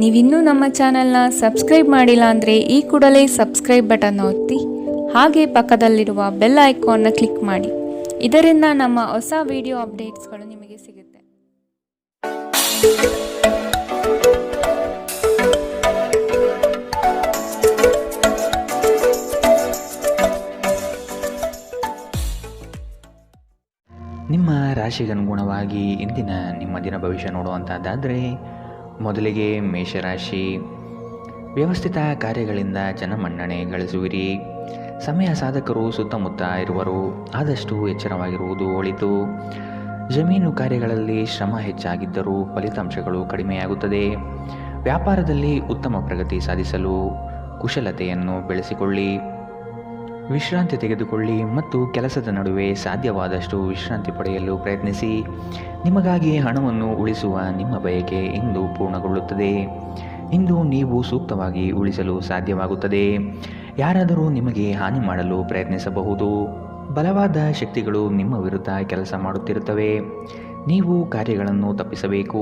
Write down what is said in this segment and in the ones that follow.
ನೀವಿನ್ನೂ ನಮ್ಮ ಚಾನೆಲ್ನ ಸಬ್ಸ್ಕ್ರೈಬ್ ಮಾಡಿಲ್ಲ ಅಂದರೆ ಈ ಕೂಡಲೇ ಸಬ್ಸ್ಕ್ರೈಬ್ ಬಟನ್ ಒತ್ತಿ ಹಾಗೆ ಪಕ್ಕದಲ್ಲಿರುವ ಬೆಲ್ ಐಕಾನ್ನ ಕ್ಲಿಕ್ ಮಾಡಿ. ಇದರಿಂದ ನಮ್ಮ ಹೊಸ ವಿಡಿಯೋ ಅಪ್ಡೇಟ್ಸ್ಗಳು ನಿಮಗೆ ಸಿಗುತ್ತೆ. ನಿಮ್ಮ ರಾಶಿಗನುಗುಣವಾಗಿ ಇಂದಿನ ನಿಮ್ಮ ದಿನ ಭವಿಷ್ಯ ನೋಡುವಂಥದ್ದಾದರೆ, ಮೊದಲಿಗೆ ಮೇಷರಾಶಿ. ವ್ಯವಸ್ಥಿತ ಕಾರ್ಯಗಳಿಂದ ಜನಮನ್ನಣೆ ಗಳಿಸುವಿರಿ. ಸಮಯ ಸಾಧಕರು ಸುತ್ತಮುತ್ತ ಇರುವರು, ಆದಷ್ಟು ಎಚ್ಚರವಾಗಿರುವುದು ಒಳಿತು. ಜಮೀನು ಕಾರ್ಯಗಳಲ್ಲಿ ಶ್ರಮ ಹೆಚ್ಚಾಗಿದ್ದರೂ ಫಲಿತಾಂಶಗಳು ಕಡಿಮೆಯಾಗುತ್ತದೆ. ವ್ಯಾಪಾರದಲ್ಲಿ ಉತ್ತಮ ಪ್ರಗತಿ ಸಾಧಿಸಲು ಕುಶಲತೆಯನ್ನು ಬೆಳೆಸಿಕೊಳ್ಳಿ. ವಿಶ್ರಾಂತಿ ತೆಗೆದುಕೊಳ್ಳಿ ಮತ್ತು ಕೆಲಸದ ನಡುವೆ ಸಾಧ್ಯವಾದಷ್ಟು ವಿಶ್ರಾಂತಿ ಪಡೆಯಲು ಪ್ರಯತ್ನಿಸಿ. ನಿಮಗಾಗಿ ಹಣವನ್ನು ಉಳಿಸುವ ನಿಮ್ಮ ಬಯಕೆ ಇಂದು ಪೂರ್ಣಗೊಳ್ಳುತ್ತದೆ. ಇಂದು ನೀವು ಸೂಕ್ತವಾಗಿ ಉಳಿಸಲು ಸಾಧ್ಯವಾಗುತ್ತದೆ. ಯಾರಾದರೂ ನಿಮಗೆ ಹಾನಿ ಮಾಡಲು ಪ್ರಯತ್ನಿಸಬಹುದು. ಬಲವಾದ ಶಕ್ತಿಗಳು ನಿಮ್ಮ ವಿರುದ್ಧ ಕೆಲಸ ಮಾಡುತ್ತಿರುತ್ತವೆ. ನೀವು ಕಾರ್ಯಗಳನ್ನು ತಪ್ಪಿಸಬೇಕು.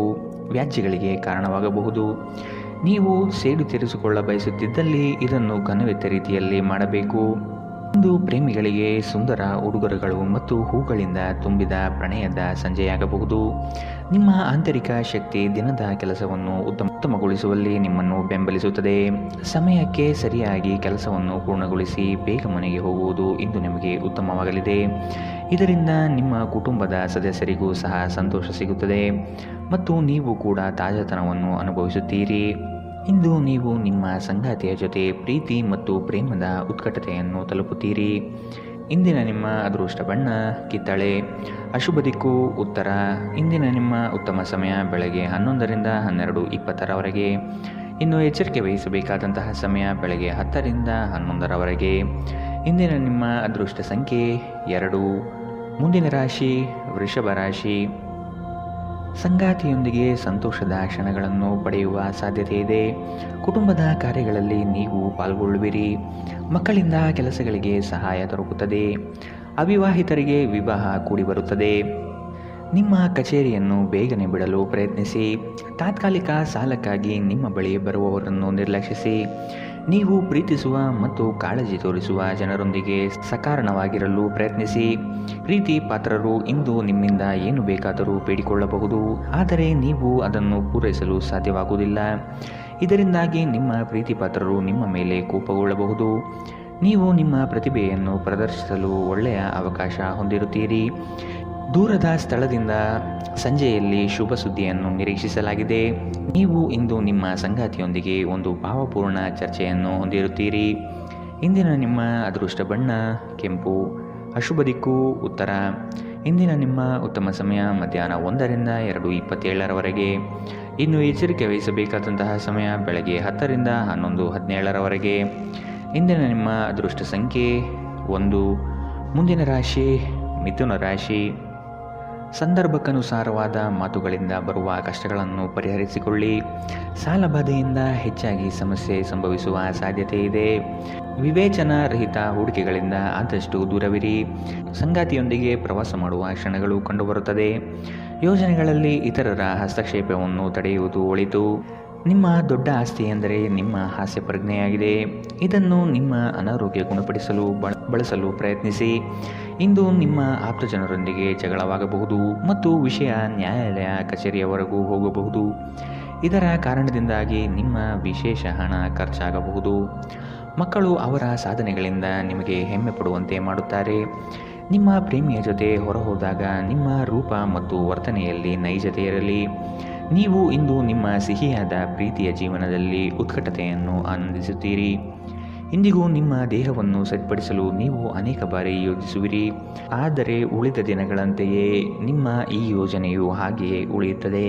ವ್ಯಾಜ್ಯಗಳಿಗೆ ಕಾರಣವಾಗಬಹುದು. ನೀವು ಸೇಡು ತೀರಿಸಿಕೊಳ್ಳ ಬಯಸುತ್ತಿದ್ದಲ್ಲಿ ಇದನ್ನು ಕನುವೆತ್ತ ರೀತಿಯಲ್ಲಿ ಮಾಡಬೇಕು. ಇಂದು ಪ್ರೇಮಿಗಳಿಗೆ ಸುಂದರ ಉಡುಗೊರೆಗಳು ಮತ್ತು ಹೂಗಳಿಂದ ತುಂಬಿದ ಪ್ರಣಯದ ಸಂಜೆಯಾಗಬಹುದು. ನಿಮ್ಮ ಆಂತರಿಕ ಶಕ್ತಿ ದಿನದ ಕೆಲಸವನ್ನು ಉತ್ತಮಗೊಳಿಸುವಲ್ಲಿ ನಿಮ್ಮನ್ನು ಬೆಂಬಲಿಸುತ್ತದೆ. ಸಮಯಕ್ಕೆ ಸರಿಯಾಗಿ ಕೆಲಸವನ್ನು ಪೂರ್ಣಗೊಳಿಸಿ ಬೇಗ ಮನೆಗೆ ಹೋಗುವುದು ಇಂದು ನಿಮಗೆ ಉತ್ತಮವಾಗಲಿದೆ. ಇದರಿಂದ ನಿಮ್ಮ ಕುಟುಂಬದ ಸದಸ್ಯರಿಗೂ ಸಹ ಸಂತೋಷ ಸಿಗುತ್ತದೆ ಮತ್ತು ನೀವು ಕೂಡ ತಾಜಾತನವನ್ನು ಅನುಭವಿಸುತ್ತೀರಿ. ಇಂದು ನೀವು ನಿಮ್ಮ ಸಂಗಾತಿಯ ಜೊತೆ ಪ್ರೀತಿ ಮತ್ತು ಪ್ರೇಮದ ಉತ್ಕಟತೆಯನ್ನು ತಲುಪುತ್ತೀರಿ. ಇಂದಿನ ನಿಮ್ಮ ಅದೃಷ್ಟ ಬಣ್ಣ ಕಿತ್ತಳೆ. ಅಶುಭ ದಿಕ್ಕು ಉತ್ತರ. ಇಂದಿನ ನಿಮ್ಮ ಉತ್ತಮ ಸಮಯ ಬೆಳಗ್ಗೆ 11ರಿಂದ 12:20ರವರೆಗೆ. ಇನ್ನು ಎಚ್ಚರಿಕೆ ವಹಿಸಬೇಕಾದಂತಹ ಸಮಯ ಬೆಳಗ್ಗೆ 10ರಿಂದ 11ರವರೆಗೆ. ಇಂದಿನ ನಿಮ್ಮ ಅದೃಷ್ಟ ಸಂಖ್ಯೆ 2. ಮುಂದಿನ ರಾಶಿ ವೃಷಭ ರಾಶಿ. ಸಂಗಾತಿಯೊಂದಿಗೆ ಸಂತೋಷದ ಕ್ಷಣಗಳನ್ನು ಪಡೆಯುವ ಸಾಧ್ಯತೆ ಇದೆ. ಕುಟುಂಬದ ಕಾರ್ಯಗಳಲ್ಲಿ ನೀವು ಪಾಲ್ಗೊಳ್ಳುವಿರಿ. ಮಕ್ಕಳಿಂದ ಕೆಲಸಗಳಿಗೆ ಸಹಾಯ ದೊರಕುತ್ತದೆ. ಅವಿವಾಹಿತರಿಗೆ ವಿವಾಹ ಕೂಡಿ ಬರುತ್ತದೆ. ನಿಮ್ಮ ಕಚೇರಿಯನ್ನು ಬೇಗನೆ ಬಿಡಲು ಪ್ರಯತ್ನಿಸಿ. ತಾತ್ಕಾಲಿಕ ಸಾಲಕ್ಕಾಗಿ ನಿಮ್ಮ ಬಳಿ ಬರುವವರನ್ನು ನಿರ್ಲಕ್ಷಿಸಿ. ನೀವು ಪ್ರೀತಿಸುವ ಮತ್ತು ಕಾಳಜಿ ತೋರಿಸುವ ಜನರೊಂದಿಗೆ ಸಕಾರಣವಾಗಿರಲು ಪ್ರಯತ್ನಿಸಿ. ಪ್ರೀತಿ ಪಾತ್ರರು ಇಂದು ನಿಮ್ಮಿಂದ ಏನು ಬೇಕಾದರೂ ಬೇಡಿಕೊಳ್ಳಬಹುದು, ಆದರೆ ನೀವು ಅದನ್ನು ಪೂರೈಸಲು ಸಾಧ್ಯವಾಗುವುದಿಲ್ಲ. ಇದರಿಂದಾಗಿ ನಿಮ್ಮ ಪ್ರೀತಿ ಪಾತ್ರರು ನಿಮ್ಮ ಮೇಲೆ ಕೋಪಗೊಳ್ಳಬಹುದು. ನೀವು ನಿಮ್ಮ ಪ್ರತಿಭೆಯನ್ನು ಪ್ರದರ್ಶಿಸಲು ಒಳ್ಳೆಯ ಅವಕಾಶ ಹೊಂದಿರುತ್ತೀರಿ. ದೂರದ ಸ್ಥಳದಿಂದ ಸಂಜೆಯಲ್ಲಿ ಶುಭ ಸುದ್ದಿಯನ್ನು ನಿರೀಕ್ಷಿಸಲಾಗಿದೆ. ನೀವು ಇಂದು ನಿಮ್ಮ ಸಂಗಾತಿಯೊಂದಿಗೆ ಒಂದು ಭಾವಪೂರ್ಣ ಚರ್ಚೆಯನ್ನು ಹೊಂದಿರುತ್ತೀರಿ. ಇಂದಿನ ನಿಮ್ಮ ಅದೃಷ್ಟ ಬಣ್ಣ ಕೆಂಪು. ಅಶುಭ ದಿಕ್ಕು ಉತ್ತರ. ಇಂದಿನ ನಿಮ್ಮ ಉತ್ತಮ ಸಮಯ ಮಧ್ಯಾಹ್ನ 1ರಿಂದ 2:27ರವರೆಗೆ. ಇನ್ನು ಎಚ್ಚರಿಕೆ ವಹಿಸಬೇಕಾದಂತಹ ಸಮಯ ಬೆಳಗ್ಗೆ 10ರಿಂದ 11:17ರವರೆಗೆ. ಇಂದಿನ ನಿಮ್ಮ ಅದೃಷ್ಟ ಸಂಖ್ಯೆ 1. ಮುಂದಿನ ರಾಶಿ ಮಿಥುನ ರಾಶಿ. ಸಂದರ್ಭಕ್ಕನುಸಾರವಾದ ಮಾತುಗಳಿಂದ ಬರುವ ಕಷ್ಟಗಳನ್ನು ಪರಿಹರಿಸಿಕೊಳ್ಳಿ. ಸಾಲಬಾಧೆಯಿಂದ ಹೆಚ್ಚಾಗಿ ಸಮಸ್ಯೆ ಸಂಭವಿಸುವ ಸಾಧ್ಯತೆ ಇದೆ. ವಿವೇಚನಾ ರಹಿತ ಹೂಡಿಕೆಗಳಿಂದ ಆದಷ್ಟು ದೂರವಿರಿ. ಸಂಗಾತಿಯೊಂದಿಗೆ ಪ್ರವಾಸ ಮಾಡುವ ಕ್ಷಣಗಳು ಕಂಡುಬರುತ್ತದೆ. ಯೋಜನೆಗಳಲ್ಲಿ ಇತರರ ಹಸ್ತಕ್ಷೇಪವನ್ನು ತಡೆಯುವುದು ಒಳಿತು. ನಿಮ್ಮ ದೊಡ್ಡ ಆಸ್ತಿ ಎಂದರೆ ನಿಮ್ಮ ಹಾಸ್ಯ ಪ್ರಜ್ಞೆಯಾಗಿದೆ. ಇದನ್ನು ನಿಮ್ಮ ಅನಾರೋಗ್ಯ ಗುಣಪಡಿಸಲು ಬಳಸಲು ಪ್ರಯತ್ನಿಸಿ. ಇಂದು ನಿಮ್ಮ ಆಪ್ತಜನರೊಂದಿಗೆ ಜಗಳವಾಗಬಹುದು ಮತ್ತು ವಿಷಯ ನ್ಯಾಯಾಲಯ ಕಚೇರಿಯವರೆಗೂ ಹೋಗಬಹುದು. ಇದರ ಕಾರಣದಿಂದಾಗಿ ನಿಮ್ಮ ವಿಶೇಷ ಹಣ ಖರ್ಚಾಗಬಹುದು. ಮಕ್ಕಳು ಅವರ ಸಾಧನೆಗಳಿಂದ ನಿಮಗೆ ಹೆಮ್ಮೆ ಪಡುವಂತೆ ಮಾಡುತ್ತಾರೆ. ನಿಮ್ಮ ಪ್ರೇಮಿಯ ಜೊತೆ ಹೊರಹೋದಾಗ ನಿಮ್ಮ ರೂಪ ಮತ್ತು ವರ್ತನೆಯಲ್ಲಿ ನೈಜತೆ ಇರಲಿ. ನೀವು ಇಂದು ನಿಮ್ಮ ಸಿಹಿಯಾದ ಪ್ರೀತಿಯ ಜೀವನದಲ್ಲಿ ಉತ್ಕಟತೆಯನ್ನು ಆನಂದಿಸುತ್ತೀರಿ. ಇಂದಿಗೂ ನಿಮ್ಮ ದೇಹವನ್ನು ಸರಿಪಡಿಸಲು ನೀವು ಅನೇಕ ಬಾರಿ ಯೋಚಿಸುವಿರಿ, ಆದರೆ ಉಳಿದ ದಿನಗಳಂತೆಯೇ ನಿಮ್ಮ ಈ ಯೋಜನೆಯು ಹಾಗೆಯೇ ಉಳಿಯುತ್ತದೆ.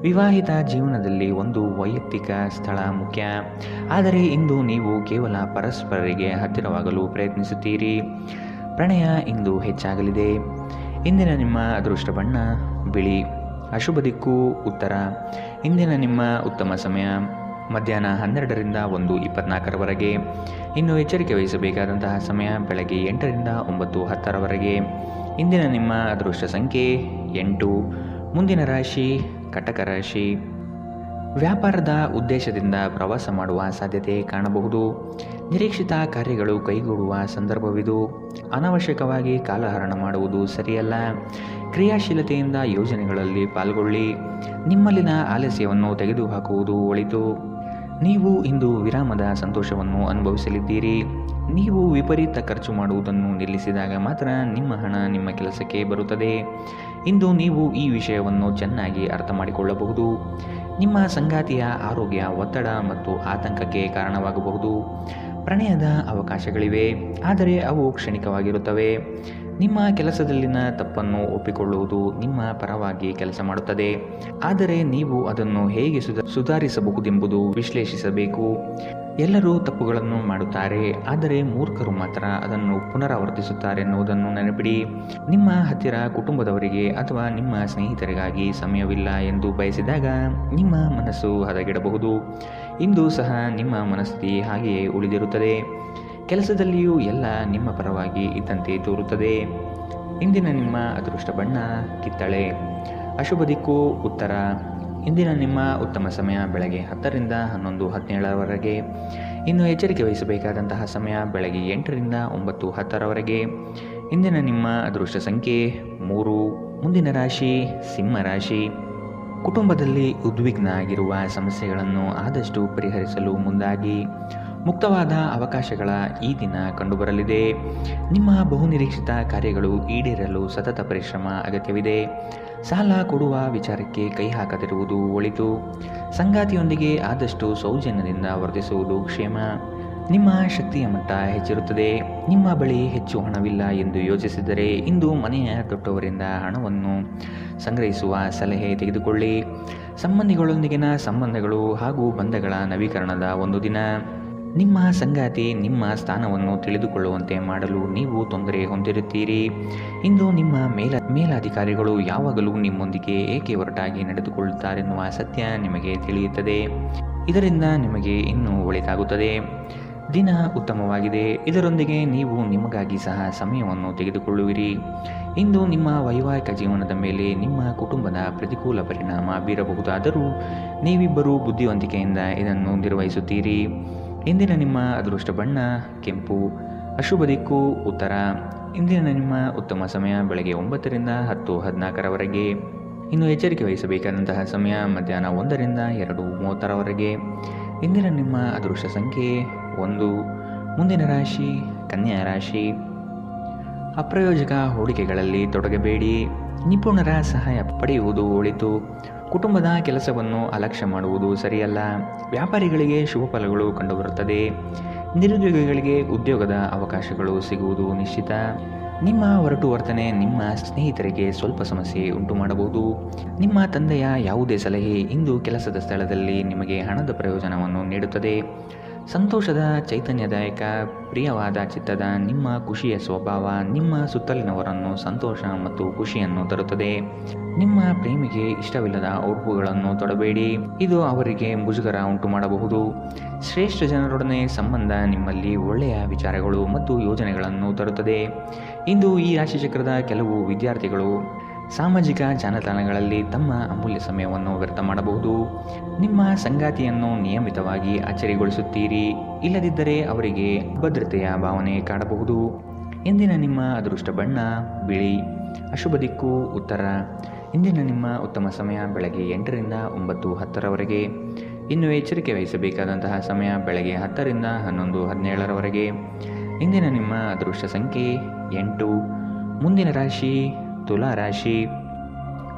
ವಿವಾಹಿತ ಜೀವನದಲ್ಲಿ ಒಂದು ವೈಯಕ್ತಿಕ ಸ್ಥಳ ಮುಖ್ಯ, ಆದರೆ ಇಂದು ನೀವು ಕೇವಲ ಪರಸ್ಪರರಿಗೆ ಹತ್ತಿರವಾಗಲು ಪ್ರಯತ್ನಿಸುತ್ತೀರಿ. ಪ್ರಣಯ ಇಂದು ಹೆಚ್ಚಾಗಲಿದೆ. ಇಂದಿನ ನಿಮ್ಮ ಅದೃಷ್ಟ ಬಣ್ಣ ಬಿಳಿ. ಅಶುಭ ದಿಕ್ಕು ಉತ್ತರ. ಇಂದಿನ ನಿಮ್ಮ ಉತ್ತಮ ಸಮಯ ಮಧ್ಯಾಹ್ನ 12ರಿಂದ 1:24ರವರೆಗೆ. ಇನ್ನು ಎಚ್ಚರಿಕೆ ವಹಿಸಬೇಕಾದಂತಹ ಸಮಯ ಬೆಳಗ್ಗೆ 8ರಿಂದ 9:10ರವರೆಗೆ. ಇಂದಿನ ನಿಮ್ಮ ಅದೃಷ್ಟ ಸಂಖ್ಯೆ 8. ಮುಂದಿನ ರಾಶಿ ಕಟಕ ರಾಶಿ. ವ್ಯಾಪಾರದ ಉದ್ದೇಶದಿಂದ ಪ್ರವಾಸ ಮಾಡುವ ಸಾಧ್ಯತೆ ಕಾಣಬಹುದು. ನಿರೀಕ್ಷಿತ ಕಾರ್ಯಗಳು ಕೈಗೂಡುವ ಸಂದರ್ಭವಿದು. ಅನಾವಶ್ಯಕವಾಗಿ ಕಾಲಹರಣ ಮಾಡುವುದು ಸರಿಯಲ್ಲ. ಕ್ರಿಯಾಶೀಲತೆಯಿಂದ ಯೋಜನೆಗಳಲ್ಲಿ ಪಾಲ್ಗೊಳ್ಳಿ. ನಿಮ್ಮಲ್ಲಿನ ಆಲಸ್ಯವನ್ನು ತೆಗೆದುಹಾಕುವುದು ಒಳಿತು. ನೀವು ಇಂದು ವಿರಾಮದ ಸಂತೋಷವನ್ನು ಅನುಭವಿಸಲಿದ್ದೀರಿ. ನೀವು ವಿಪರೀತ ಖರ್ಚು ಮಾಡುವುದನ್ನು ನಿಲ್ಲಿಸಿದಾಗ ಮಾತ್ರ ನಿಮ್ಮ ಹಣ ನಿಮ್ಮ ಕೆಲಸಕ್ಕೆ ಬರುತ್ತದೆ. ಇಂದು ನೀವು ಈ ವಿಷಯವನ್ನು ಚೆನ್ನಾಗಿ ಅರ್ಥ ಮಾಡಿಕೊಳ್ಳಬಹುದು. ನಿಮ್ಮ ಸಂಗಾತಿಯ ಆರೋಗ್ಯ ಒತ್ತಡ ಮತ್ತು ಆತಂಕಕ್ಕೆ ಕಾರಣವಾಗಬಹುದು. ಪ್ರಣಯದ ಅವಕಾಶಗಳಿವೆ, ಆದರೆ ಅವು ಕ್ಷಣಿಕವಾಗಿರುತ್ತವೆ. ನಿಮ್ಮ ಕೆಲಸದಲ್ಲಿನ ತಪ್ಪನ್ನು ಒಪ್ಪಿಕೊಳ್ಳುವುದು ನಿಮ್ಮ ಪರವಾಗಿ ಕೆಲಸ ಮಾಡುತ್ತದೆ, ಆದರೆ ನೀವು ಅದನ್ನು ಹೇಗೆ ಸುಧಾರಿಸಬಹುದೆಂಬುದು ವಿಶ್ಲೇಷಿಸಬೇಕು. ಎಲ್ಲರೂ ತಪ್ಪುಗಳನ್ನು ಮಾಡುತ್ತಾರೆ, ಆದರೆ ಮೂರ್ಖರು ಮಾತ್ರ ಅದನ್ನು ಪುನರಾವರ್ತಿಸುತ್ತಾರೆ ಎನ್ನುವುದನ್ನು ನೆನಪಿಡಿ. ನಿಮ್ಮ ಹತ್ತಿರ ಕುಟುಂಬದವರಿಗೆ ಅಥವಾ ನಿಮ್ಮ ಸ್ನೇಹಿತರಿಗಾಗಿ ಸಮಯವಿಲ್ಲ ಎಂದು ಬಯಸಿದಾಗ ನಿಮ್ಮ ಮನಸ್ಸು ಹದಗೆಡಬಹುದು. ಇಂದು ಸಹ ನಿಮ್ಮ ಮನಸ್ಥಿತಿ ಹಾಗೆಯೇ ಉಳಿದಿರುತ್ತದೆ. ಕೆಲಸದಲ್ಲಿಯೂ ಎಲ್ಲ ನಿಮ್ಮ ಪರವಾಗಿ ಇದ್ದಂತೆ ತೋರುತ್ತದೆ. ಇಂದಿನ ನಿಮ್ಮ ಅದೃಷ್ಟ ಬಣ್ಣ ಕಿತ್ತಳೆ. ಅಶುಭ ದಿಕ್ಕು ಉತ್ತರ. ಇಂದಿನ ನಿಮ್ಮ ಉತ್ತಮ ಸಮಯ ಬೆಳಗ್ಗೆ 10 ರಿಂದ 11:17 ಇನ್ನು ಎಚ್ಚರಿಕೆ ವಹಿಸಬೇಕಾದಂತಹ ಸಮಯ ಬೆಳಗ್ಗೆ 8 ರಿಂದ 9:10 ಇಂದಿನ ನಿಮ್ಮ ಅದೃಷ್ಟ ಸಂಖ್ಯೆ 3. ಮುಂದಿನ ರಾಶಿ ಸಿಂಹ ರಾಶಿ. ಕುಟುಂಬದಲ್ಲಿ ಉದ್ವಿಗ್ನ ಆಗಿರುವ ಸಮಸ್ಯೆಗಳನ್ನು ಆದಷ್ಟು ಪರಿಹರಿಸಲು ಮುಂದಾಗಿ. ಮುಕ್ತವಾದ ಅವಕಾಶಗಳ ಈ ದಿನ ಕಂಡುಬರಲಿದೆ. ನಿಮ್ಮ ಬಹುನಿರೀಕ್ಷಿತ ಕಾರ್ಯಗಳು ಈಡೇರಲು ಸತತ ಪರಿಶ್ರಮ ಅಗತ್ಯವಿದೆ. ಸಾಲ ಕೊಡುವ ವಿಚಾರಕ್ಕೆ ಕೈ ಹಾಕದಿರುವುದು ಒಳಿತು. ಸಂಗಾತಿಯೊಂದಿಗೆ ಆದಷ್ಟು ಸೌಜನ್ಯದಿಂದ ವರ್ತಿಸುವುದು ಕ್ಷೇಮ. ನಿಮ್ಮ ಶಕ್ತಿಯ ಮಟ್ಟ ಹೆಚ್ಚಿರುತ್ತದೆ. ನಿಮ್ಮ ಬಳಿ ಹೆಚ್ಚು ಹಣವಿಲ್ಲ ಎಂದು ಯೋಚಿಸಿದರೆ ಇಂದು ಮನೆಯ ದೊಡ್ಡವರಿಂದ ಹಣವನ್ನು ಸಂಗ್ರಹಿಸುವ ಸಲಹೆ ತೆಗೆದುಕೊಳ್ಳಿ. ಸಂಬಂಧಿಗಳೊಂದಿಗಿನ ಸಂಬಂಧಗಳು ಹಾಗೂ ಬಂಧಗಳ ನವೀಕರಣದ ಒಂದು ದಿನ. ನಿಮ್ಮ ಸಂಗಾತಿ ನಿಮ್ಮ ಸ್ಥಾನವನ್ನು ತಿಳಿದುಕೊಳ್ಳುವಂತೆ ಮಾಡಲು ನೀವು ತೊಂದರೆ ಹೊಂದಿರುತ್ತೀರಿ. ಇಂದು ನಿಮ್ಮ ಮೇಲಾಧಿಕಾರಿಗಳು ಯಾವಾಗಲೂ ನಿಮ್ಮೊಂದಿಗೆ ಏಕೆ ಒರಟಾಗಿ ನಡೆದುಕೊಳ್ಳುತ್ತಾರೆನ್ನುವ ಸತ್ಯ ನಿಮಗೆ ತಿಳಿಯುತ್ತದೆ. ಇದರಿಂದ ನಿಮಗೆ ಇನ್ನೂ ಒಳಿತಾಗುತ್ತದೆ. ದಿನ ಉತ್ತಮವಾಗಿದೆ. ಇದರೊಂದಿಗೆ ನೀವು ನಿಮಗಾಗಿ ಸಹ ಸಮಯವನ್ನು ತೆಗೆದುಕೊಳ್ಳುವಿರಿ. ಇಂದು ನಿಮ್ಮ ವೈವಾಹಿಕ ಜೀವನದ ಮೇಲೆ ನಿಮ್ಮ ಕುಟುಂಬದ ಪ್ರತಿಕೂಲ ಪರಿಣಾಮ ಬೀರಬಹುದಾದರೂ ನೀವಿಬ್ಬರೂ ಬುದ್ಧಿವಂತಿಕೆಯಿಂದ ಇದನ್ನು ನಿರ್ವಹಿಸುತ್ತೀರಿ. ಇಂದಿನ ನಿಮ್ಮ ಅದೃಷ್ಟ ಬಣ್ಣ ಕೆಂಪು. ಅಶುಭ ದಿಕ್ಕು ಉತ್ತರ. ಇಂದಿನ ನಿಮ್ಮ ಉತ್ತಮ ಸಮಯ ಬೆಳಗ್ಗೆ 9 ರಿಂದ 10:14 ಇನ್ನು ಎಚ್ಚರಿಕೆ ವಹಿಸಬೇಕಾದಂತಹ ಸಮಯ ಮಧ್ಯಾಹ್ನ 1 ರಿಂದ 2:30 ಇಂದಿನ ನಿಮ್ಮ ಅದೃಷ್ಟ ಸಂಖ್ಯೆ 1. ಮುಂದಿನ ರಾಶಿ ಕನ್ಯಾ ರಾಶಿ. ಅಪ್ರಯೋಜಕ ಹೂಡಿಕೆಗಳಲ್ಲಿ ತೊಡಗಬೇಡಿ. ನಿಪುಣರ ಸಹಾಯ ಪಡೆಯುವುದು ಒಳಿತು. ಕುಟುಂಬದ ಕೆಲಸವನ್ನು ಅಲಕ್ಷ್ಯ ಮಾಡುವುದು ಸರಿಯಲ್ಲ. ವ್ಯಾಪಾರಿಗಳಿಗೆ ಶುಭ ಫಲಗಳು ಕಂಡುಬರುತ್ತದೆ. ನಿರುದ್ಯೋಗಿಗಳಿಗೆ ಉದ್ಯೋಗದ ಅವಕಾಶಗಳು ಸಿಗುವುದು ನಿಶ್ಚಿತ. ನಿಮ್ಮ ಒರಟು ವರ್ತನೆ ನಿಮ್ಮ ಸ್ನೇಹಿತರಿಗೆ ಸ್ವಲ್ಪ ಸಮಸ್ಯೆ ಉಂಟು ಮಾಡಬಹುದು. ನಿಮ್ಮ ತಂದೆಯ ಯಾವುದೇ ಸಲಹೆ ಇಂದು ಕೆಲಸದ ಸ್ಥಳದಲ್ಲಿ ನಿಮಗೆ ಹಣದ ಪ್ರಯೋಜನವನ್ನು ನೀಡುತ್ತದೆ. ಸಂತೋಷದ ಚೈತನ್ಯದಾಯಕ ಪ್ರಿಯವಾದ ಚಿತ್ತದ ನಿಮ್ಮ ಖುಷಿಯ ಸ್ವಭಾವ ನಿಮ್ಮ ಸುತ್ತಲಿನವರನ್ನು ಸಂತೋಷ ಮತ್ತು ಖುಷಿಯನ್ನು ತರುತ್ತದೆ. ನಿಮ್ಮ ಪ್ರೇಮಿಗೆ ಇಷ್ಟವಿಲ್ಲದ ಉಡುಪುಗಳನ್ನು ತೊಡಬೇಡಿ. ಇದು ಅವರಿಗೆ ಮುಜುಗರ ಉಂಟು ಮಾಡಬಹುದು. ಶ್ರೇಷ್ಠ ಜನರೊಡನೆ ಸಂಬಂಧ ನಿಮ್ಮಲ್ಲಿ ಒಳ್ಳೆಯ ವಿಚಾರಗಳು ಮತ್ತು ಯೋಜನೆಗಳನ್ನು ತರುತ್ತದೆ. ಇಂದು ಈ ರಾಶಿಚಕ್ರದ ಕೆಲವು ವಿದ್ಯಾರ್ಥಿಗಳು ಸಾಮಾಜಿಕ ಜಾಲತಾಣಗಳಲ್ಲಿ ತಮ್ಮ ಅಮೂಲ್ಯ ಸಮಯವನ್ನು ವ್ಯರ್ಥ ಮಾಡಬಹುದು. ನಿಮ್ಮ ಸಂಗಾತಿಯನ್ನು ನಿಯಮಿತವಾಗಿ ಅಚ್ಚರಿಗೊಳಿಸುತ್ತೀರಿ. ಇಲ್ಲದಿದ್ದರೆ ಅವರಿಗೆ ಅಭದ್ರತೆಯ ಭಾವನೆ ಕಾಡಬಹುದು. ಇಂದಿನ ನಿಮ್ಮ ಅದೃಷ್ಟ ಬಣ್ಣ ಬಿಳಿ. ಅಶುಭ ದಿಕ್ಕು ಉತ್ತರ. ಇಂದಿನ ನಿಮ್ಮ ಉತ್ತಮ ಸಮಯ ಬೆಳಗ್ಗೆ 8 ರಿಂದ 9:10 ಇನ್ನು ಎಚ್ಚರಿಕೆ ವಹಿಸಬೇಕಾದಂತಹ ಸಮಯ ಬೆಳಗ್ಗೆ 10 ರಿಂದ 11:17 ಇಂದಿನ ನಿಮ್ಮ ಅದೃಷ್ಟ ಸಂಖ್ಯೆ 8. ಮುಂದಿನ ರಾಶಿ ತುಲಾ ರಾಶಿ.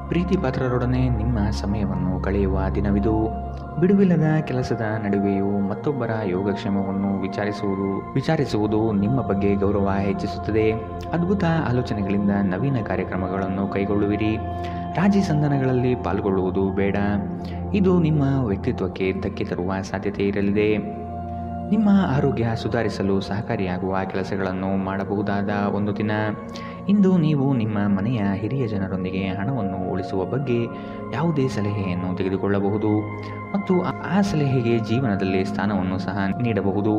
ಪ್ರೀತಿ ಪಾತ್ರರೊಡನೆ ನಿಮ್ಮ ಸಮಯವನ್ನು ಕಳೆಯುವ ದಿನವಿದು. ಬಿಡುವಿಲ್ಲದ ಕೆಲಸದ ನಡುವೆಯೂ ಮತ್ತೊಬ್ಬರ ಯೋಗಕ್ಷೇಮವನ್ನು ವಿಚಾರಿಸುವುದು ನಿಮ್ಮ ಬಗ್ಗೆ ಗೌರವ ಹೆಚ್ಚಿಸುತ್ತದೆ. ಅದ್ಭುತ ಆಲೋಚನೆಗಳಿಂದ ನವೀನ ಕಾರ್ಯಕ್ರಮಗಳನ್ನು ಕೈಗೊಳ್ಳುವಿರಿ. ರಾಜಿ ಸಂಧಾನಗಳಲ್ಲಿ ಪಾಲ್ಗೊಳ್ಳುವುದು ಬೇಡ. ಇದು ನಿಮ್ಮ ವ್ಯಕ್ತಿತ್ವಕ್ಕೆ ಧಕ್ಕೆ ತರುವ ಸಾಧ್ಯತೆ ಇರಲಿದೆ. ನಿಮ್ಮ ಆರೋಗ್ಯ ಸುಧಾರಿಸಲು ಸಹಕಾರಿಯಾಗುವ ಕೆಲಸಗಳನ್ನು ಮಾಡಬಹುದಾದ ಒಂದು ದಿನ. ಇಂದು ನೀವು ನಿಮ್ಮ ಮನೆಯ ಹಿರಿಯ ಜನರೊಂದಿಗೆ ಹಣವನ್ನು ಉಳಿಸುವ ಬಗ್ಗೆ ಯಾವುದೇ ಸಲಹೆಯನ್ನು ತೆಗೆದುಕೊಳ್ಳಬಹುದು ಮತ್ತು ಆ ಸಲಹೆಗೆ ಜೀವನದಲ್ಲಿ ಸ್ಥಾನವನ್ನು ಸಹ ನೀಡಬಹುದು.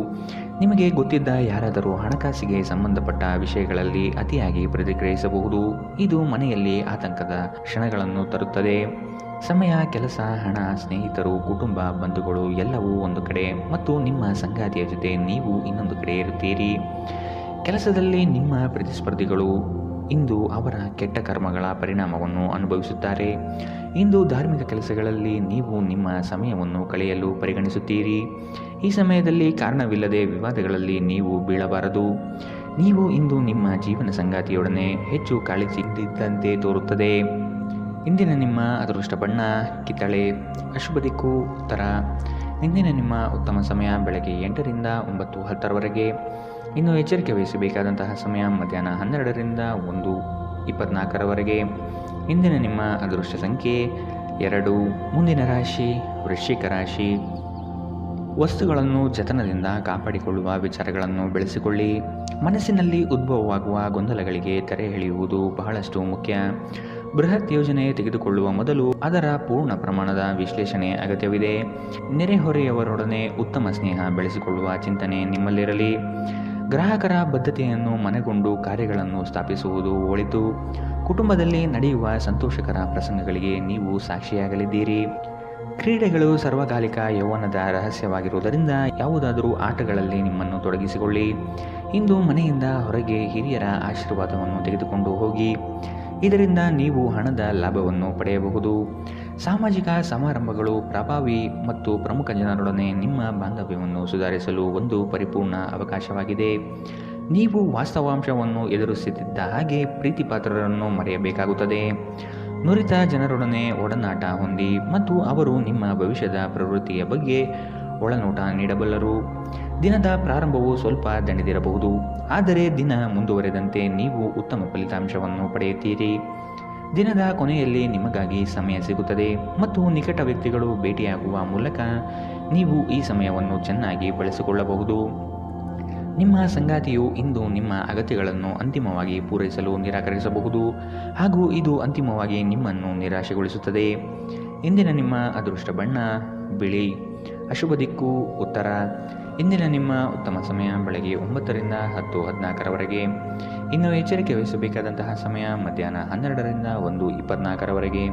ನಿಮಗೆ ಗೊತ್ತಿದ್ದ ಯಾರಾದರೂ ಹಣಕಾಸಿಗೆ ಸಂಬಂಧಪಟ್ಟ ವಿಷಯಗಳಲ್ಲಿ ಅತಿಯಾಗಿ ಪ್ರತಿಕ್ರಿಯಿಸಬಹುದು. ಇದು ಮನೆಯಲ್ಲಿ ಆತಂಕದ ಕ್ಷಣಗಳನ್ನು ತರುತ್ತದೆ. ಸಮಯ, ಕೆಲಸ, ಹಣ, ಸ್ನೇಹಿತರು, ಕುಟುಂಬ, ಬಂಧುಗಳು ಎಲ್ಲವೂ ಒಂದು ಕಡೆ ಮತ್ತು ನಿಮ್ಮ ಸಂಗಾತಿಯ ಜೊತೆ ನೀವು ಇನ್ನೊಂದು ಕಡೆ ಇರುತ್ತೀರಿ. ಕೆಲಸದಲ್ಲಿ ನಿಮ್ಮ ಪ್ರತಿಸ್ಪರ್ಧಿಗಳು ಇಂದು ಅವರ ಕೆಟ್ಟ ಕರ್ಮಗಳ ಪರಿಣಾಮವನ್ನು ಅನುಭವಿಸುತ್ತಾರೆ. ಇಂದು ಧಾರ್ಮಿಕ ಕೆಲಸಗಳಲ್ಲಿ ನೀವು ನಿಮ್ಮ ಸಮಯವನ್ನು ಕಳೆಯಲು ಪರಿಗಣಿಸುತ್ತೀರಿ. ಈ ಸಮಯದಲ್ಲಿ ಕಾರಣವಿಲ್ಲದೆ ವಿವಾದಗಳಲ್ಲಿ ನೀವು ಬೀಳಬಾರದು. ನೀವು ಇಂದು ನಿಮ್ಮ ಜೀವನ ಸಂಗಾತಿಯೊಡನೆ ಹೆಚ್ಚು ಕಾಳಜಿಯಿದ್ದಂತೆ ತೋರುತ್ತದೆ. ಇಂದಿನ ನಿಮ್ಮ ಅದೃಷ್ಟ ಬಣ್ಣ ಕಿತ್ತಳೆ, ಅಶುಭ ದಿಕ್ಕು ಉತ್ತರ. ಇಂದಿನ ನಿಮ್ಮ ಉತ್ತಮ ಸಮಯ ಬೆಳಗ್ಗೆ 8 ರಿಂದ 9:10 ಇನ್ನು ಎಚ್ಚರಿಕೆ ವಹಿಸಬೇಕಾದಂತಹ ಸಮಯ ಮಧ್ಯಾಹ್ನ 12 ರಿಂದ 1:24 ಇಂದಿನ ನಿಮ್ಮ ಅದೃಷ್ಟ ಸಂಖ್ಯೆ 2. ಮುಂದಿನ ರಾಶಿ ವೃಶ್ಚಿಕ ರಾಶಿ. ವಸ್ತುಗಳನ್ನು ಜತನದಿಂದ ಕಾಪಾಡಿಕೊಳ್ಳುವ ವಿಚಾರಗಳನ್ನು ಬೆಳೆಸಿಕೊಳ್ಳಿ. ಮನಸ್ಸಿನಲ್ಲಿ ಉದ್ಭವವಾಗುವ ಗೊಂದಲಗಳಿಗೆ ತೆರೆ ಎಳೆಯುವುದು ಬಹಳಷ್ಟು ಮುಖ್ಯ. ಬೃಹತ್ ಯೋಜನೆ ತೆಗೆದುಕೊಳ್ಳುವ ಮೊದಲು ಅದರ ಪೂರ್ಣ ಪ್ರಮಾಣದ ವಿಶ್ಲೇಷಣೆ ಅಗತ್ಯವಿದೆ. ನೆರೆಹೊರೆಯವರೊಡನೆ ಉತ್ತಮ ಸ್ನೇಹ ಬೆಳೆಸಿಕೊಳ್ಳುವ ಚಿಂತನೆ ನಿಮ್ಮಲ್ಲಿರಲಿ. ಗ್ರಾಹಕರ ಬದ್ಧತೆಯನ್ನು ಮನಗೊಂಡು ಕಾರ್ಯಗಳನ್ನು ಸ್ಥಾಪಿಸುವುದು ಒಳಿತು. ಕುಟುಂಬದಲ್ಲಿ ನಡೆಯುವ ಸಂತೋಷಕರ ಪ್ರಸಂಗಗಳಿಗೆ ನೀವು ಸಾಕ್ಷಿಯಾಗಲಿದ್ದೀರಿ. ಕ್ರೀಡೆಗಳು ಸರ್ವಕಾಲಿಕ ಯೌವನದ ರಹಸ್ಯವಾಗಿರುವುದರಿಂದ ಯಾವುದಾದರೂ ಆಟಗಳಲ್ಲಿ ನಿಮ್ಮನ್ನು ತೊಡಗಿಸಿಕೊಳ್ಳಿ. ಇಂದು ಮನೆಯಿಂದ ಹೊರಗೆ ಹಿರಿಯರ ಆಶೀರ್ವಾದವನ್ನು ತೆಗೆದುಕೊಂಡು ಹೋಗಿ. ಇದರಿಂದ ನೀವು ಹಣದ ಲಾಭವನ್ನು ಪಡೆಯಬಹುದು. ಸಾಮಾಜಿಕ ಸಮಾರಂಭಗಳು ಪ್ರಭಾವಿ ಮತ್ತು ಪ್ರಮುಖ ಜನರೊಡನೆ ನಿಮ್ಮ ಬಾಂಧವ್ಯವನ್ನು ಸುಧಾರಿಸಲು ಒಂದು ಪರಿಪೂರ್ಣ ಅವಕಾಶವಾಗಿದೆ. ನೀವು ವಾಸ್ತವಾಂಶವನ್ನು ಎದುರಿಸುತ್ತಿದ್ದ ಹಾಗೆ ಪ್ರೀತಿಪಾತ್ರರನ್ನು ಮರೆಯಬೇಕಾಗುತ್ತದೆ. ನುರಿತ ಜನರೊಡನೆ ಒಡನಾಟ ಹೊಂದಿ ಮತ್ತು ಅವರು ನಿಮ್ಮ ಭವಿಷ್ಯದ ಪ್ರವೃತ್ತಿಯ ಬಗ್ಗೆ ಒಳನೋಟ ನೀಡಬಲ್ಲರು. ದಿನದ ಪ್ರಾರಂಭವು ಸ್ವಲ್ಪ ದಣಿದಿರಬಹುದು, ಆದರೆ ದಿನ ಮುಂದುವರೆದಂತೆ ನೀವು ಉತ್ತಮ ಫಲಿತಾಂಶವನ್ನು ಪಡೆಯುತ್ತೀರಿ. ದಿನದ ಕೊನೆಯಲ್ಲಿ ನಿಮಗಾಗಿ ಸಮಯ ಸಿಗುತ್ತದೆ ಮತ್ತು ನಿಕಟ ವ್ಯಕ್ತಿಗಳು ಭೇಟಿಯಾಗುವ ಮೂಲಕ ನೀವು ಈ ಸಮಯವನ್ನು ಚೆನ್ನಾಗಿ ಬಳಸಿಕೊಳ್ಳಬಹುದು. ನಿಮ್ಮ ಸಂಗಾತಿಯು ಇಂದು ನಿಮ್ಮ ಅಗತ್ಯಗಳನ್ನು ಅಂತಿಮವಾಗಿ ಪೂರೈಸಲು ನಿರಾಕರಿಸಬಹುದು ಹಾಗೂ ಇದು ಅಂತಿಮವಾಗಿ ನಿಮ್ಮನ್ನು ನಿರಾಶೆಗೊಳಿಸುತ್ತದೆ. ಇಂದಿನ ನಿಮ್ಮ ಅದೃಷ್ಟ ಬಣ್ಣ ಬಿಳಿ, ಅಶುಭ ದಿಕ್ಕು ಉತ್ತರ. ಇಂದಿನ ನಿಮ್ಮ ಉತ್ತಮ ಸಮಯ ಬೆಳಗ್ಗೆ 9 ರಿಂದ 10:14 ಇನ್ನು ಎಚ್ಚರಿಕೆ ವಹಿಸಬೇಕಾದಂತಹ ಸಮಯ ಮಧ್ಯಾಹ್ನ 12 ರಿಂದ 1:24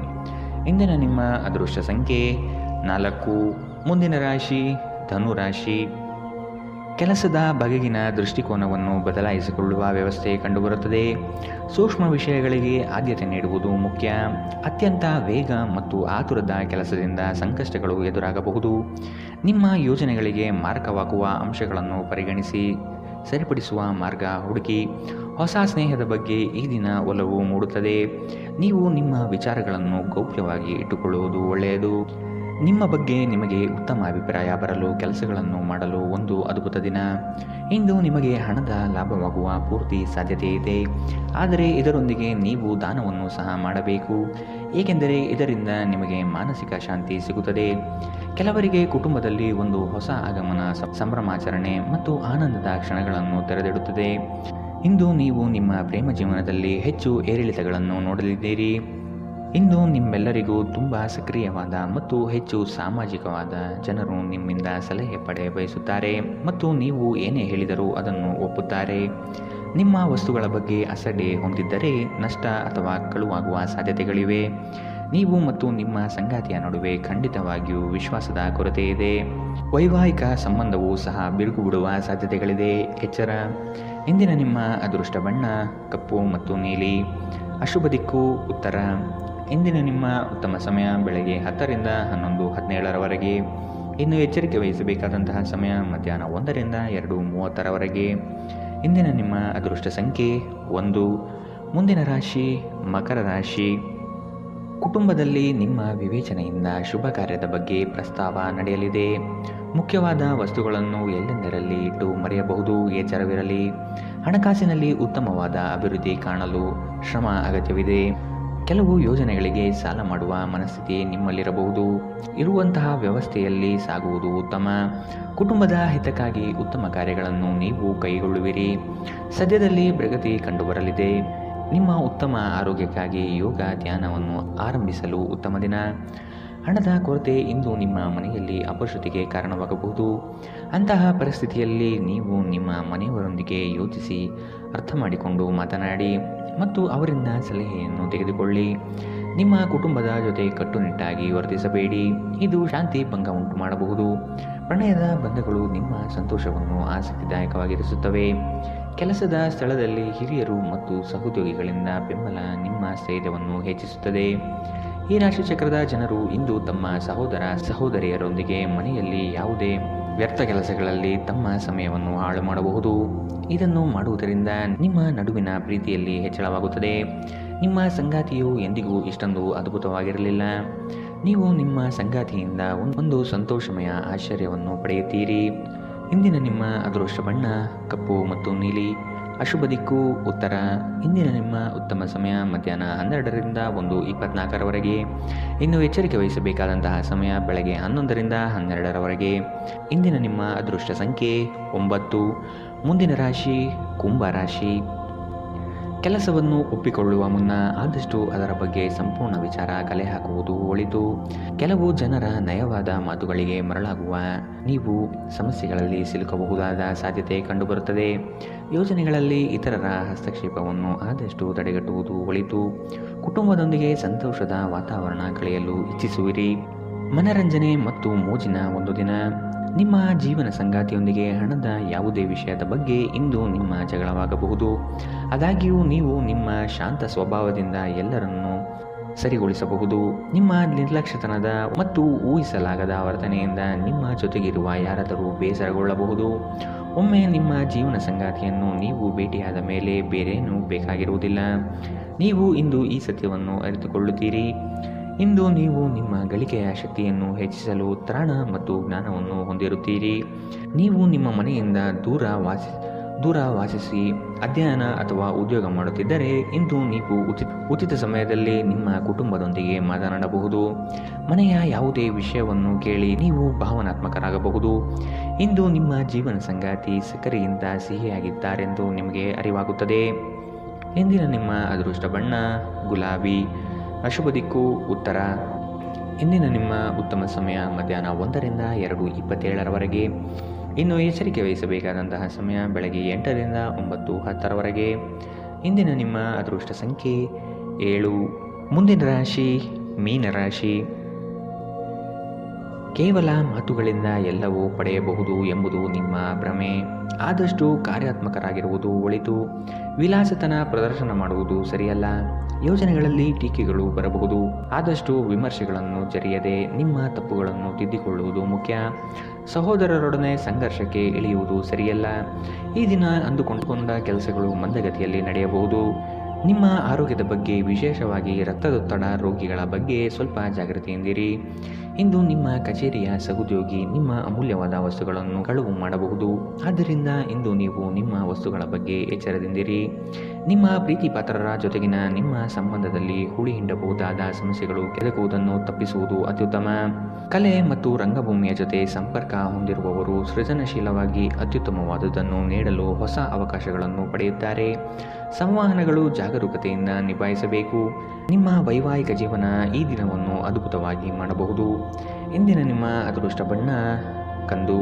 ಇಂದಿನ ನಿಮ್ಮ ಅದೃಷ್ಟ ಸಂಖ್ಯೆ 4. ಮುಂದಿನ ರಾಶಿ ಧನು ರಾಶಿ. ಕೆಲಸದ ಬಗೆಗಿನ ದೃಷ್ಟಿಕೋನವನ್ನು ಬದಲಾಯಿಸಿಕೊಳ್ಳುವ ವ್ಯವಸ್ಥೆ ಕಂಡುಬರುತ್ತದೆ. ಸೂಕ್ಷ್ಮ ವಿಷಯಗಳಿಗೆ ಆದ್ಯತೆ ನೀಡುವುದು ಮುಖ್ಯ. ಅತ್ಯಂತ ವೇಗ ಮತ್ತು ಆತುರದ ಕೆಲಸದಿಂದ ಸಂಕಷ್ಟಗಳು ಎದುರಾಗಬಹುದು. ನಿಮ್ಮ ಯೋಜನೆಗಳಿಗೆ ಮಾರಕವಾಗುವ ಅಂಶಗಳನ್ನು ಪರಿಗಣಿಸಿ ಸರಿಪಡಿಸುವ ಮಾರ್ಗ ಹುಡುಕಿ. ಹೊಸ ಸ್ನೇಹದ ಬಗ್ಗೆ ಈ ದಿನ ಒಲವು ಮೂಡುತ್ತದೆ. ನೀವು ನಿಮ್ಮ ವಿಚಾರಗಳನ್ನು ಗೌಪ್ಯವಾಗಿ ಇಟ್ಟುಕೊಳ್ಳುವುದು ಒಳ್ಳೆಯದು. ನಿಮ್ಮ ಬಗ್ಗೆ ನಿಮಗೆ ಉತ್ತಮ ಅಭಿಪ್ರಾಯ ಬರಲು ಕೆಲಸಗಳನ್ನು ಮಾಡಲು ಒಂದು ಅದ್ಭುತ ದಿನ. ಇಂದು ನಿಮಗೆ ಹಣದ ಲಾಭವಾಗುವ ಪೂರ್ತಿ ಸಾಧ್ಯತೆ ಇದೆ, ಆದರೆ ಇದರೊಂದಿಗೆ ನೀವು ದಾನವನ್ನು ಸಹ ಮಾಡಬೇಕು, ಏಕೆಂದರೆ ಇದರಿಂದ ನಿಮಗೆ ಮಾನಸಿಕ ಶಾಂತಿ ಸಿಗುತ್ತದೆ. ಕೆಲವರಿಗೆ ಕುಟುಂಬದಲ್ಲಿ ಒಂದು ಹೊಸ ಆಗಮನ, ಸಂಭ್ರಮಾಚರಣೆ ಮತ್ತು ಆನಂದದ ಕ್ಷಣಗಳನ್ನು ತೆರೆದಿಡುತ್ತದೆ. ಇಂದು ನೀವು ನಿಮ್ಮ ಪ್ರೇಮ ಜೀವನದಲ್ಲಿ ಹೆಚ್ಚು ಏರಿಳಿತಗಳನ್ನು ನೋಡಲಿದ್ದೀರಿ. ಇಂದು ನಿಮ್ಮೆಲ್ಲರಿಗೂ ತುಂಬ ಸಕ್ರಿಯವಾದ ಮತ್ತು ಹೆಚ್ಚು ಸಾಮಾಜಿಕವಾದ ಜನರು ನಿಮ್ಮಿಂದ ಸಲಹೆ ಪಡೆ ಬಯಸುತ್ತಾರೆ ಮತ್ತು ನೀವು ಏನೇ ಹೇಳಿದರೂ ಅದನ್ನು ಒಪ್ಪುತ್ತಾರೆ. ನಿಮ್ಮ ವಸ್ತುಗಳ ಬಗ್ಗೆ ಅಸಡ್ಡೆ ಹೊಂದಿದ್ದರೆ ನಷ್ಟ ಅಥವಾ ಕಳುವಾಗುವ ಸಾಧ್ಯತೆಗಳಿವೆ. ನೀವು ಮತ್ತು ನಿಮ್ಮ ಸಂಗಾತಿಯ ನಡುವೆ ಖಂಡಿತವಾಗಿಯೂ ವಿಶ್ವಾಸದ ಕೊರತೆ ಇದೆ. ವೈವಾಹಿಕ ಸಂಬಂಧವೂ ಸಹ ಬಿರುಕು ಬಿಡುವ ಸಾಧ್ಯತೆಗಳಿದೆ. ಎಚ್ಚರ. ಇಂದಿನ ನಿಮ್ಮ ಅದೃಷ್ಟ ಬಣ್ಣ ಕಪ್ಪು ಮತ್ತು ನೀಲಿ, ಅಶುಭ ದಿಕ್ಕು ಉತ್ತರ. ಇಂದಿನ ನಿಮ್ಮ ಉತ್ತಮ ಸಮಯ ಬೆಳಗ್ಗೆ 10 ರಿಂದ 11:17 ಇನ್ನು ಎಚ್ಚರಿಕೆ ವಹಿಸಬೇಕಾದಂತಹ ಸಮಯ ಮಧ್ಯಾಹ್ನ 1 ರಿಂದ 2:30 ಇಂದಿನ ನಿಮ್ಮ ಅದೃಷ್ಟ ಸಂಖ್ಯೆ 1. ಮುಂದಿನ ರಾಶಿ ಮಕರ ರಾಶಿ. ಕುಟುಂಬದಲ್ಲಿ ನಿಮ್ಮ ವಿವೇಚನೆಯಿಂದ ಶುಭ ಕಾರ್ಯದ ಬಗ್ಗೆ ಪ್ರಸ್ತಾವ ನಡೆಯಲಿದೆ. ಮುಖ್ಯವಾದ ವಸ್ತುಗಳನ್ನು ಎಲ್ಲೆಂದರಲ್ಲಿ ಇಟ್ಟು ಮರೆಯಬಹುದು. ಎಚ್ಚರವಿರಲಿ. ಹಣಕಾಸಿನಲ್ಲಿ ಉತ್ತಮವಾದ ಅಭಿವೃದ್ಧಿ ಕಾಣಲು ಶ್ರಮ ಅಗತ್ಯವಿದೆ. ಕೆಲವು ಯೋಜನೆಗಳಿಗೆ ಸಾಲ ಮಾಡುವ ಮನಸ್ಥಿತಿ ನಿಮ್ಮಲ್ಲಿರಬಹುದು. ಇರುವಂತಹ ವ್ಯವಸ್ಥೆಯಲ್ಲಿ ಸಾಗುವುದು ಉತ್ತಮ. ಕುಟುಂಬದ ಹಿತಕ್ಕಾಗಿ ಉತ್ತಮ ಕಾರ್ಯಗಳನ್ನು ನೀವು ಕೈಗೊಳ್ಳುವಿರಿ. ಸದ್ಯದಲ್ಲಿ ಪ್ರಗತಿ ಕಂಡುಬರಲಿದೆ. ನಿಮ್ಮ ಉತ್ತಮ ಆರೋಗ್ಯಕ್ಕಾಗಿ ಯೋಗ ಧ್ಯಾನವನ್ನು ಆರಂಭಿಸಲು ಉತ್ತಮ ದಿನ. ಹಣದ ಕೊರತೆ ಇಂದು ನಿಮ್ಮ ಮನೆಯಲ್ಲಿ ಅಪಶ್ರುತಿಗೆ ಕಾರಣವಾಗಬಹುದು. ಅಂತಹ ಪರಿಸ್ಥಿತಿಯಲ್ಲಿ ನೀವು ನಿಮ್ಮ ಮನೆಯವರೊಂದಿಗೆ ಯೋಚಿಸಿ ಅರ್ಥ ಮಾಡಿಕೊಂಡು ಮಾತನಾಡಿ ಮತ್ತು ಅವರಿಂದ ಸಲಹೆಯನ್ನು ತೆಗೆದುಕೊಳ್ಳಿ. ನಿಮ್ಮ ಕುಟುಂಬದ ಜೊತೆ ಕಟ್ಟುನಿಟ್ಟಾಗಿ ವರ್ತಿಸಬೇಡಿ, ಇದು ಶಾಂತಿ ಭಂಗ ಉಂಟು ಮಾಡಬಹುದು. ಪ್ರಣಯದ ಬಂಧಗಳು ನಿಮ್ಮ ಸಂತೋಷವನ್ನು ಆಸಕ್ತಿದಾಯಕವಾಗಿರಿಸುತ್ತವೆ. ಕೆಲಸದ ಸ್ಥಳದಲ್ಲಿ ಹಿರಿಯರು ಮತ್ತು ಸಹೋದ್ಯೋಗಿಗಳಿಂದ ಬೆಂಬಲ ನಿಮ್ಮ ಸ್ಥೈರ್ಯವನ್ನು ಹೆಚ್ಚಿಸುತ್ತದೆ. ಈ ರಾಶಿಚಕ್ರದ ಜನರು ಇಂದು ತಮ್ಮ ಸಹೋದರ ಸಹೋದರಿಯರೊಂದಿಗೆ ಮನೆಯಲ್ಲಿ ಯಾವುದೇ ವ್ಯರ್ಥ ಕೆಲಸಗಳಲ್ಲಿ ತಮ್ಮ ಸಮಯವನ್ನು ಹಾಳು ಮಾಡಬಹುದು. ಇದನ್ನು ಮಾಡುವುದರಿಂದ ನಿಮ್ಮ ನಡುವಿನ ಪ್ರೀತಿಯಲ್ಲಿ ಹೆಚ್ಚಳವಾಗುತ್ತದೆ. ನಿಮ್ಮ ಸಂಗಾತಿಯು ಎಂದಿಗೂ ಇಷ್ಟೊಂದು ಅದ್ಭುತವಾಗಿರಲಿಲ್ಲ. ನೀವು ನಿಮ್ಮ ಸಂಗಾತಿಯಿಂದ ಒಂದು ಸಂತೋಷಮಯ ಆಶ್ಚರ್ಯವನ್ನು ಪಡೆಯುತ್ತೀರಿ. ಇಂದಿನ ನಿಮ್ಮ ಅದೃಷ್ಟ ಬಣ್ಣ ಕಪ್ಪು ಮತ್ತು ನೀಲಿ. ಅಶುಭ ದಿಕ್ಕು ಉತ್ತರ. ಇಂದಿನ ನಿಮ್ಮ ಉತ್ತಮ ಸಮಯ ಮಧ್ಯಾಹ್ನ 12ರಿಂದ 1:24ರವರೆಗೆ. ಇನ್ನು ಎಚ್ಚರಿಕೆ ವಹಿಸಬೇಕಾದಂತಹ ಸಮಯ ಬೆಳಗ್ಗೆ 11ರಿಂದ 12ರವರೆಗೆ. ಇಂದಿನ ನಿಮ್ಮ ಅದೃಷ್ಟ ಸಂಖ್ಯೆ 9. ಮುಂದಿನ ರಾಶಿ ಕುಂಭ ರಾಶಿ. ಕೆಲಸವನ್ನು ಒಪ್ಪಿಕೊಳ್ಳುವ ಮುನ್ನ ಆದಷ್ಟು ಅದರ ಬಗ್ಗೆ ಸಂಪೂರ್ಣ ವಿಚಾರ ಕಲೆ ಹಾಕುವುದು ಒಳಿತು. ಕೆಲವು ಜನರ ನಯವಾದ ಮಾತುಗಳಿಗೆ ಮರಳಾಗುವ ನೀವು ಸಮಸ್ಯೆಗಳಲ್ಲಿ ಸಿಲುಕಬಹುದಾದ ಸಾಧ್ಯತೆ ಕಂಡುಬರುತ್ತದೆ. ಯೋಜನೆಗಳಲ್ಲಿ ಇತರರ ಹಸ್ತಕ್ಷೇಪವನ್ನು ಆದಷ್ಟು ತಡೆಗಟ್ಟುವುದು ಒಳಿತು. ಕುಟುಂಬದೊಂದಿಗೆ ಸಂತೋಷದ ವಾತಾವರಣ ಕಳೆಯಲು ಇಚ್ಛಿಸುವಿರಿ. ಮನರಂಜನೆ ಮತ್ತು ಮೋಜಿನ ಒಂದು ದಿನ. ನಿಮ್ಮ ಜೀವನ ಸಂಗಾತಿಯೊಂದಿಗೆ ಹಣದ ಯಾವುದೇ ವಿಷಯದ ಬಗ್ಗೆ ಇಂದು ನಿಮ್ಮ ಜಗಳವಾಗಬಹುದು. ಆದಾಗ್ಯೂ ನೀವು ನಿಮ್ಮ ಶಾಂತ ಸ್ವಭಾವದಿಂದ ಎಲ್ಲರನ್ನೂ ಸರಿಗೊಳಿಸಬಹುದು. ನಿಮ್ಮ ನಿರ್ಲಕ್ಷ್ಯತನದ ಮತ್ತು ಊಹಿಸಲಾಗದ ವರ್ತನೆಯಿಂದ ನಿಮ್ಮ ಜೊತೆಗಿರುವ ಯಾರಾದರೂ ಬೇಸರಗೊಳ್ಳಬಹುದು. ಒಮ್ಮೆ ನಿಮ್ಮ ಜೀವನ ಸಂಗಾತಿಯನ್ನು ನೀವು ಭೇಟಿಯಾದ ಮೇಲೆ ಬೇರೇನೂ ಬೇಕಾಗಿರುವುದಿಲ್ಲ. ನೀವು ಇಂದು ಈ ಸತ್ಯವನ್ನು ಅರಿತುಕೊಳ್ಳುತ್ತೀರಿ. ಇಂದು ನೀವು ನಿಮ್ಮ ಗಳಿಕೆಯ ಶಕ್ತಿಯನ್ನು ಹೆಚ್ಚಿಸಲು ತ್ರಾಣ ಮತ್ತು ಜ್ಞಾನವನ್ನು ಹೊಂದಿರುತ್ತೀರಿ. ನೀವು ನಿಮ್ಮ ಮನೆಯಿಂದ ದೂರ ವಾಸಿಸಿ ಅಧ್ಯಯನ ಅಥವಾ ಉದ್ಯೋಗ ಮಾಡುತ್ತಿದ್ದರೆ ಇಂದು ನೀವು ಉಚಿತ ಸಮಯದಲ್ಲಿ ನಿಮ್ಮ ಕುಟುಂಬದೊಂದಿಗೆ ಮಾತನಾಡಬಹುದು. ಮನೆಯ ಯಾವುದೇ ವಿಷಯವನ್ನು ಕೇಳಿ ನೀವು ಭಾವನಾತ್ಮಕರಾಗಬಹುದು. ಇಂದು ನಿಮ್ಮ ಜೀವನ ಸಂಗಾತಿ ಸಕ್ಕರೆಯಿಂದ ಸಿಹಿಯಾಗಿದ್ದಾರೆಂದು ನಿಮಗೆ ಅರಿವಾಗುತ್ತದೆ. ಇಂದಿನ ನಿಮ್ಮ ಅದೃಷ್ಟ ಬಣ್ಣ ಗುಲಾಬಿ. ಅಶುಭ ದಿಕ್ಕು ಉತ್ತರ. ಇಂದಿನ ನಿಮ್ಮ ಉತ್ತಮ ಸಮಯ ಮಧ್ಯಾಹ್ನ 1ರಿಂದ 2:27ರವರೆಗೆ. ಇನ್ನು ಎಚ್ಚರಿಕೆ ವಹಿಸಬೇಕಾದಂತಹ ಸಮಯ ಬೆಳಗ್ಗೆ 8ರಿಂದ 9:10ರವರೆಗೆ. ಇಂದಿನ ನಿಮ್ಮ ಅದೃಷ್ಟ ಸಂಖ್ಯೆ 7. ಮುಂದಿನ ರಾಶಿ ಮೀನರಾಶಿ. ಕೇವಲ ಮಾತುಗಳಿಂದ ಎಲ್ಲವೂ ಪಡೆಯಬಹುದು ಎಂಬುದು ನಿಮ್ಮ ಭ್ರಮೆ. ಆದಷ್ಟು ಕಾರ್ಯಾತ್ಮಕರಾಗಿರುವುದು ಒಳಿತು. ವಿಲಾಸತನ ಪ್ರದರ್ಶನ ಮಾಡುವುದು ಸರಿಯಲ್ಲ. ಯೋಜನೆಗಳಲ್ಲಿ ಟೀಕೆಗಳು ಬರಬಹುದು. ಆದಷ್ಟು ವಿಮರ್ಶೆಗಳನ್ನು ಜರಿಯದೆ ನಿಮ್ಮ ತಪ್ಪುಗಳನ್ನು ತಿದ್ದಿಕೊಳ್ಳುವುದು ಮುಖ್ಯ. ಸಹೋದರರೊಡನೆ ಸಂಘರ್ಷಕ್ಕೆ ಇಳಿಯುವುದು ಸರಿಯಲ್ಲ. ಈ ದಿನ ಅಂದುಕೊಂಡ ಕೆಲಸಗಳು ಮಂದಗತಿಯಲ್ಲಿ ನಡೆಯಬಹುದು. ನಿಮ್ಮ ಆರೋಗ್ಯದ ಬಗ್ಗೆ, ವಿಶೇಷವಾಗಿ ರಕ್ತದೊತ್ತಡ ರೋಗಿಗಳ ಬಗ್ಗೆ ಸ್ವಲ್ಪ ಜಾಗೃತಿಯಿಂದಿರಿ. ಇಂದು ನಿಮ್ಮ ಕಚೇರಿಯ ಸಹೋದ್ಯೋಗಿ ನಿಮ್ಮ ಅಮೂಲ್ಯವಾದ ವಸ್ತುಗಳನ್ನು ಕಳುವು ಮಾಡಬಹುದು. ಆದ್ದರಿಂದ ಇಂದು ನೀವು ನಿಮ್ಮ ವಸ್ತುಗಳ ಬಗ್ಗೆ ಎಚ್ಚರದಿಂದಿರಿ. ನಿಮ್ಮ ಪ್ರೀತಿ ಪಾತ್ರರ ಜೊತೆಗಿನ ನಿಮ್ಮ ಸಂಬಂಧದಲ್ಲಿ ಹುಳಿ ಹಿಂಡಬಹುದಾದ ಸಮಸ್ಯೆಗಳು ಕೆದಕುವುದನ್ನು ತಪ್ಪಿಸುವುದು ಅತ್ಯುತ್ತಮ. ಕಲೆ ಮತ್ತು ರಂಗಭೂಮಿಯ ಜೊತೆ ಸಂಪರ್ಕ ಹೊಂದಿರುವವರು ಸೃಜನಶೀಲವಾಗಿ ಅತ್ಯುತ್ತಮವಾದುದನ್ನು ನೀಡಲು ಹೊಸ ಅವಕಾಶಗಳನ್ನು ಪಡೆಯುತ್ತಾರೆ. ಸಂವಹನಗಳು ಜಾಗರೂಕತೆಯಿಂದ ನಿಭಾಯಿಸಬೇಕು. ನಿಮ್ಮ ವೈವಾಹಿಕ ಜೀವನ ಈ ದಿನವನ್ನು ಅದ್ಭುತವಾಗಿ ಮಾಡಬಹುದು. ಇಂದಿನ ನಿಮ್ಮ ಅದೃಷ್ಟ ಬಣ್ಣ ಕಂದು.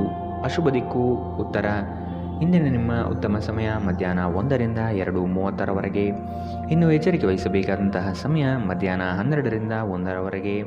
ಅಶುಭ ದಿಕ್ಕು ಉತ್ತರ. ಇಂದಿನ ನಿಮ್ಮ ಉತ್ತಮ ಸಮಯ ಮಧ್ಯಾಹ್ನ 1ರಿಂದ 2:30ರವರೆಗೆ. ಇನ್ನು ಎಚ್ಚರಿಕೆ ವಹಿಸಬೇಕಾದಂತಹ ಸಮಯ ಮಧ್ಯಾಹ್ನ 12ರಿಂದ 1ರವರೆಗೆ.